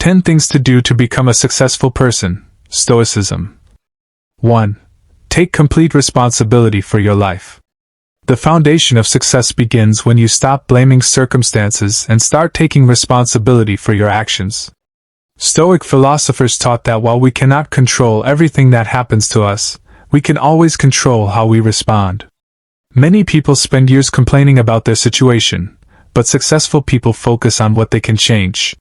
10 things to do to become a successful person. Stoicism. 1. Take complete responsibility for your life. The foundation of success begins when you stop blaming circumstances and start taking responsibility for your actions. Stoic philosophers taught that while we cannot control everything that happens to us, we can always control how we respond. Many people spend years complaining about their situation, but successful people focus on what they can change.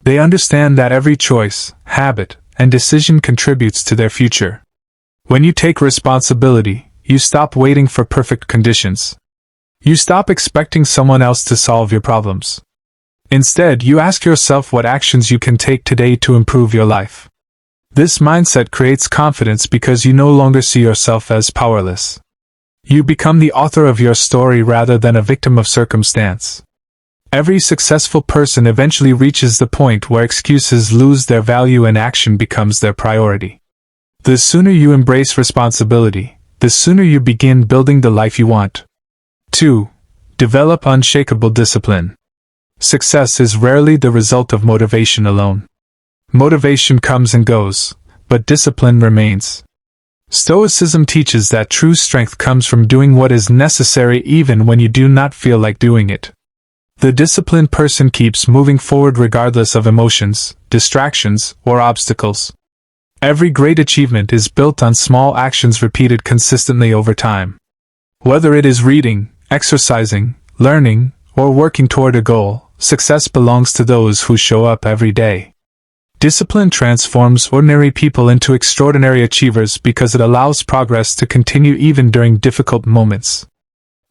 They understand that every choice, habit, and decision contributes to their future. When you take responsibility, you stop waiting for perfect conditions. You stop expecting someone else to solve your problems. Instead, you ask yourself what actions you can take today to improve your life. This mindset creates confidence because you no longer see yourself as powerless. You become the author of your story rather than a victim of circumstance. Every successful person eventually reaches the point where excuses lose their value and action becomes their priority. The sooner you embrace responsibility, the sooner you begin building the life you want. 2. Develop unshakable discipline. Success is rarely the result of motivation alone. Motivation comes and goes, but discipline remains. Stoicism teaches that true strength comes from doing what is necessary even when you do not feel like doing it. The disciplined person keeps moving forward regardless of emotions, distractions, or obstacles. Every great achievement is built on small actions repeated consistently over time. Whether it is reading, exercising, learning, or working toward a goal, success belongs to those who show up every day. Discipline transforms ordinary people into extraordinary achievers because it allows progress to continue even during difficult moments.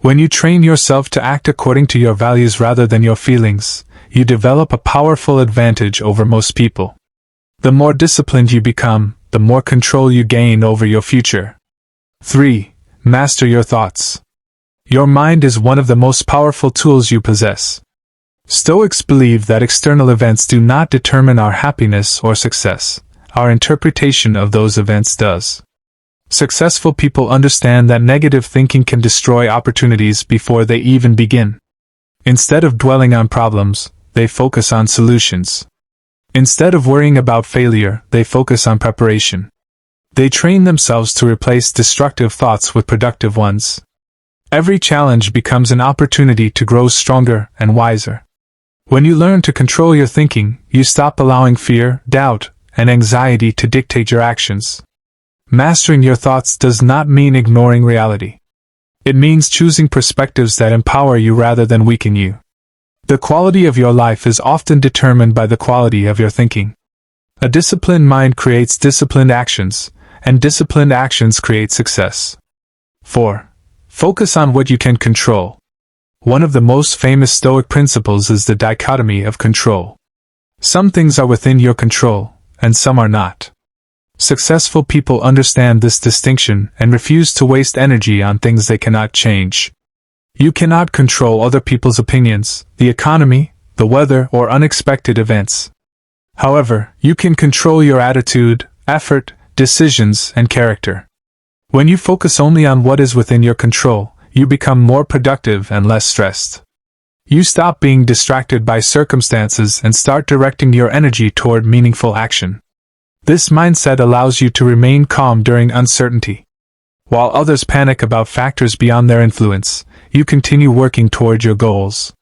When you train yourself to act according to your values rather than your feelings, you develop a powerful advantage over most people. The more disciplined you become, the more control you gain over your future. 3. Master your thoughts. Your mind is one of the most powerful tools you possess. Stoics believe that external events do not determine our happiness or success. Our interpretation of those events does. Successful people understand that negative thinking can destroy opportunities before they even begin. Instead of dwelling on problems, they focus on solutions. Instead of worrying about failure, they focus on preparation. They train themselves to replace destructive thoughts with productive ones. Every challenge becomes an opportunity to grow stronger and wiser. When you learn to control your thinking, you stop allowing fear, doubt, and anxiety to dictate your actions. Mastering your thoughts does not mean ignoring reality. It means choosing perspectives that empower you rather than weaken you. The quality of your life is often determined by the quality of your thinking. A disciplined mind creates disciplined actions, and disciplined actions create success. 4. Focus on what you can control. One of the most famous Stoic principles is the dichotomy of control. Some things are within your control, and some are not. Successful people understand this distinction and refuse to waste energy on things they cannot change. You cannot control other people's opinions, the economy, the weather, or unexpected events. However, you can control your attitude, effort, decisions, and character. When you focus only on what is within your control, you become more productive and less stressed. You stop being distracted by circumstances and start directing your energy toward meaningful action. This mindset allows you to remain calm during uncertainty. While others panic about factors beyond their influence, you continue working toward your goals.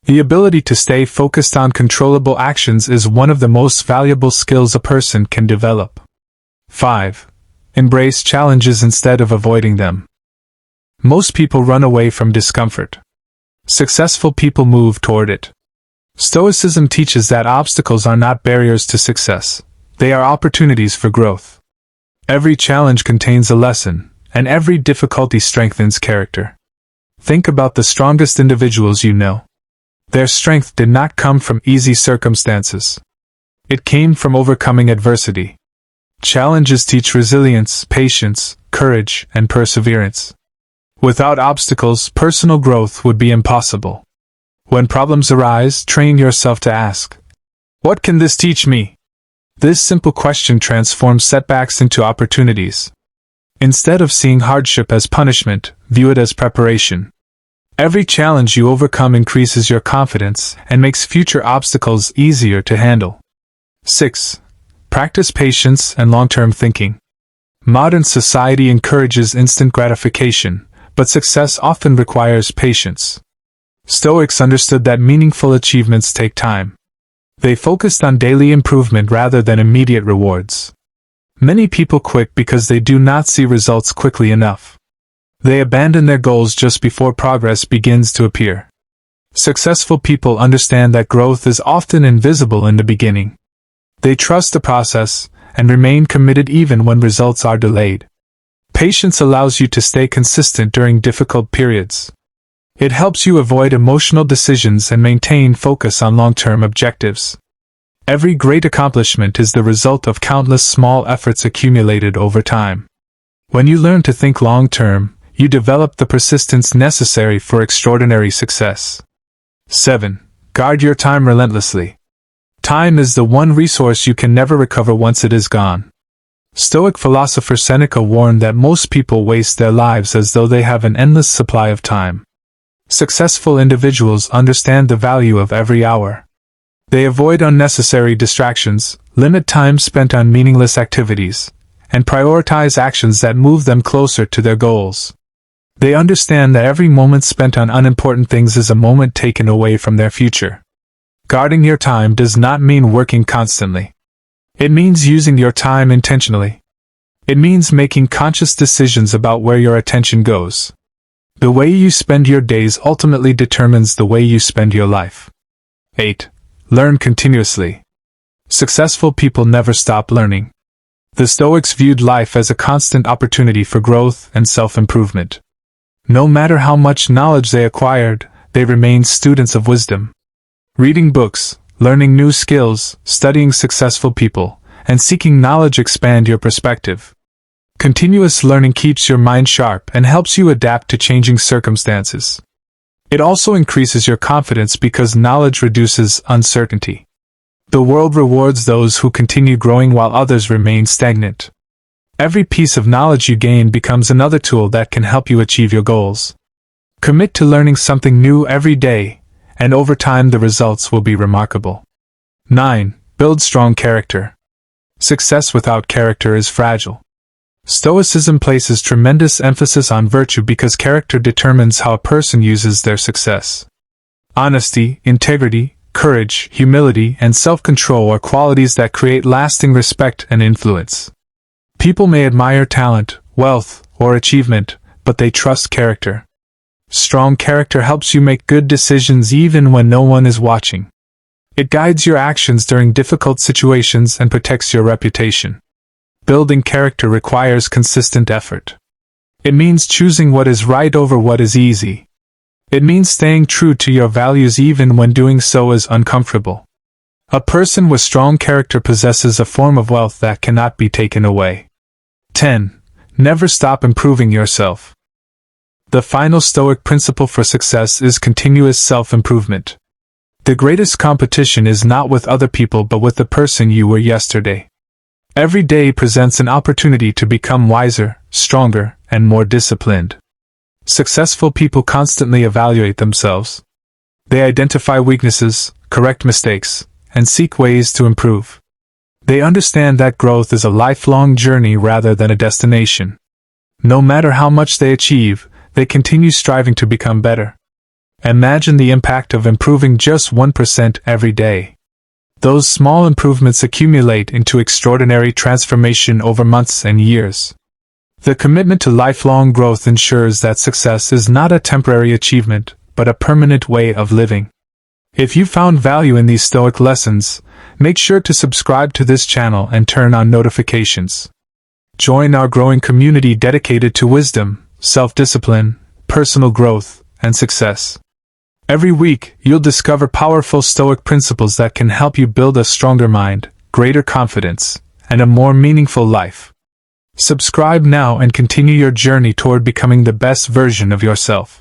The ability to stay focused on controllable actions is one of the most valuable skills a person can develop. 5. Embrace challenges instead of avoiding them. Most people run away from discomfort. Successful people move toward it. Stoicism teaches that obstacles are not barriers to success. They are opportunities for growth. Every challenge contains a lesson, and every difficulty strengthens character. Think about the strongest individuals you know. Their strength did not come from easy circumstances. It came from overcoming adversity. Challenges teach resilience, patience, courage, and perseverance. Without obstacles, personal growth would be impossible. When problems arise, train yourself to ask, "What can this teach me?" This simple question transforms setbacks into opportunities. Instead of seeing hardship as punishment, view it as preparation. Every challenge you overcome increases your confidence and makes future obstacles easier to handle. 6. Practice patience and long-term thinking. Modern society encourages instant gratification, but success often requires patience. Stoics understood that meaningful achievements take time. They focused on daily improvement rather than immediate rewards. Many people quit because they do not see results quickly enough. They abandon their goals just before progress begins to appear. Successful people understand that growth is often invisible in the beginning. They trust the process and remain committed even when results are delayed. Patience allows you to stay consistent during difficult periods. It helps you avoid emotional decisions and maintain focus on long-term objectives. Every great accomplishment is the result of countless small efforts accumulated over time. When you learn to think long-term, you develop the persistence necessary for extraordinary success. 7. Guard your time relentlessly. Time is the one resource you can never recover once it is gone. Stoic philosopher Seneca warned that most people waste their lives as though they have an endless supply of time. Successful individuals understand the value of every hour. They avoid unnecessary distractions, limit time spent on meaningless activities, and prioritize actions that move them closer to their goals. They understand that every moment spent on unimportant things is a moment taken away from their future. Guarding your time does not mean working constantly. It means using your time intentionally. It means making conscious decisions about where your attention goes. The way you spend your days ultimately determines the way you spend your life. 8. Learn continuously. Successful people never stop learning. The Stoics viewed life as a constant opportunity for growth and self-improvement. No matter how much knowledge they acquired, they remained students of wisdom. Reading books, learning new skills, studying successful people, and seeking knowledge expand your perspective. Continuous learning keeps your mind sharp and helps you adapt to changing circumstances. It also increases your confidence because knowledge reduces uncertainty. The world rewards those who continue growing while others remain stagnant. Every piece of knowledge you gain becomes another tool that can help you achieve your goals. Commit to learning something new every day, and over time the results will be remarkable. 9. Build strong character. Success without character is fragile. Stoicism places tremendous emphasis on virtue because character determines how a person uses their success. Honesty, integrity, courage, humility, and self-control are qualities that create lasting respect and influence. People may admire talent, wealth, or achievement, but they trust character. Strong character helps you make good decisions even when no one is watching. It guides your actions during difficult situations and protects your reputation. Building character requires consistent effort. It means choosing what is right over what is easy. It means staying true to your values even when doing so is uncomfortable. A person with strong character possesses a form of wealth that cannot be taken away. 10. Never stop improving yourself. The final Stoic principle for success is continuous self-improvement. The greatest competition is not with other people but with the person you were yesterday. Every day presents an opportunity to become wiser, stronger, and more disciplined. Successful people constantly evaluate themselves. They identify weaknesses, correct mistakes, and seek ways to improve. They understand that growth is a lifelong journey rather than a destination. No matter how much they achieve, they continue striving to become better. Imagine the impact of improving just 1% every day. Those small improvements accumulate into extraordinary transformation over months and years. The commitment to lifelong growth ensures that success is not a temporary achievement, but a permanent way of living. If you found value in these Stoic lessons, make sure to subscribe to this channel and turn on notifications. Join our growing community dedicated to wisdom, self-discipline, personal growth, and success. Every week, you'll discover powerful Stoic principles that can help you build a stronger mind, greater confidence, and a more meaningful life. Subscribe now and continue your journey toward becoming the best version of yourself.